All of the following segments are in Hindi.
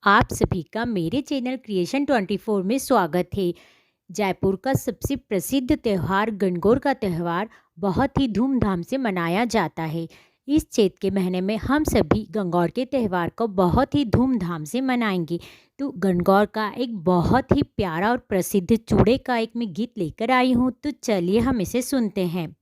आप सभी का मेरे चैनल क्रिएशन 24 में स्वागत है। जयपुर का सबसे प्रसिद्ध त्यौहार गणगौर का त्यौहार बहुत ही धूमधाम से मनाया जाता है। इस चैत के महीने में हम सभी गणगौर के त्यौहार को बहुत ही धूमधाम से मनाएंगे। तो गणगौर का एक बहुत ही प्यारा और प्रसिद्ध चूड़े का एक मैं गीत लेकर आई हूँ, तो चलिए हम इसे सुनते हैं।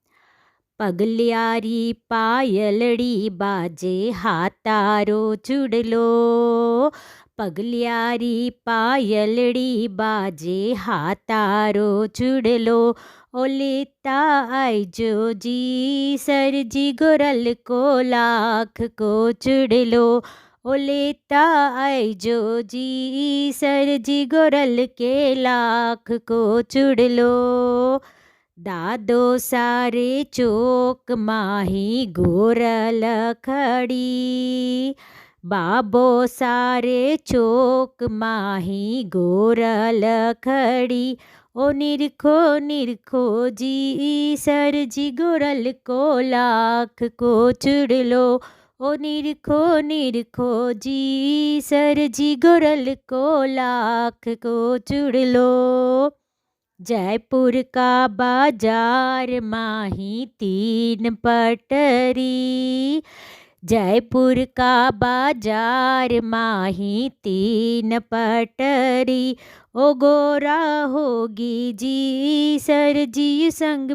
पगलियारी पायलड़ी बाजे हातारो चुड़लो, पगलियारी पायलड़ी बाजे हातारो चुड़लो, ओलेता आइजो जी सरजी गोरल को लाख को चुड़लो, ओलेता आइजो जी सरजी गोरल के लाख को चुड़लो। दादो सारे चोक माही गोरल खड़ी, बाबो सारे चोक माही गोरल खड़ी, ओ निरखो जी सरजी गोरल को लाख को चुड़लो, ओ निरखो जी सरजी गोरल को लाख को चुड़लो। जयपुर का बाजार माही तीन पटरी, जयपुर का बाजार माही तीन पटरी, ओ गोरा होगी जी सरजी संग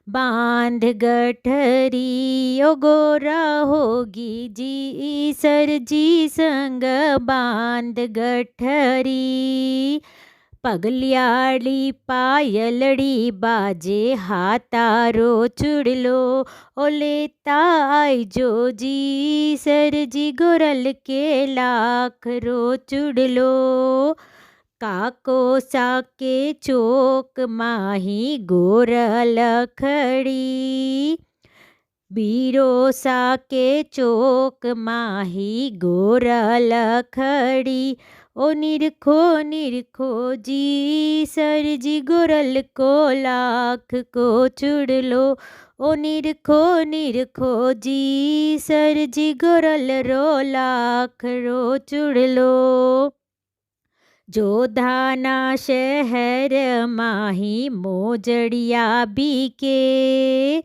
बांध गठरी, ओ गोरा होगी जी सरजी संग बांध गठरी। पगलियाड़ी पायलड़ी बाजे हातारो चुड़लो, ओ लेता आइजो जी सरजी गोरल के लाख रो चुड़लो। काको साके चोक माही गोरल खड़ी, बीरो साके चोक माही गोरल खड़ी, ओ निरखो जी सरजी गोरल को लाख को चुड़लो, ओ निरखो जी सरजी गोरल रो लाख रो चुड़लो। जोधाना शहर माही मोजड़िया बीके,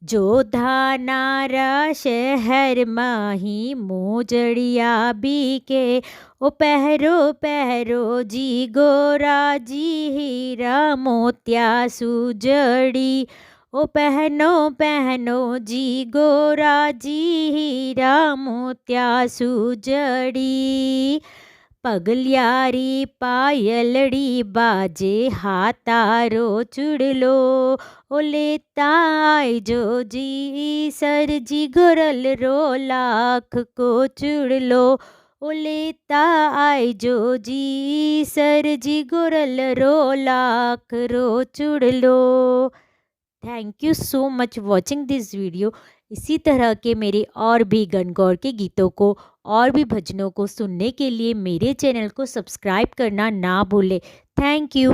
जोधानारा शहर माही मोजड़िया बीके, ओ पहरो जी गोरा जी हीरा मोतिया सुजड़ी, ओ पहनो जी गोरा जी हीरा मोतिया सुजड़ी। पगलियारी पायलड़ी बाजे हातारो चुड़लो, ओ लेता आइजो जी सरजी गोरल रो लाख को चुड़लो, ओ लेता आइजो जी सरजी गोरल रो लाख रो चुड़लो। Thank you so much watching this video. इसी तरह के मेरे और भी गणगौर के गीतों को और भी भजनों को सुनने के लिए मेरे चैनल को सब्सक्राइब करना ना भूलें। Thank you.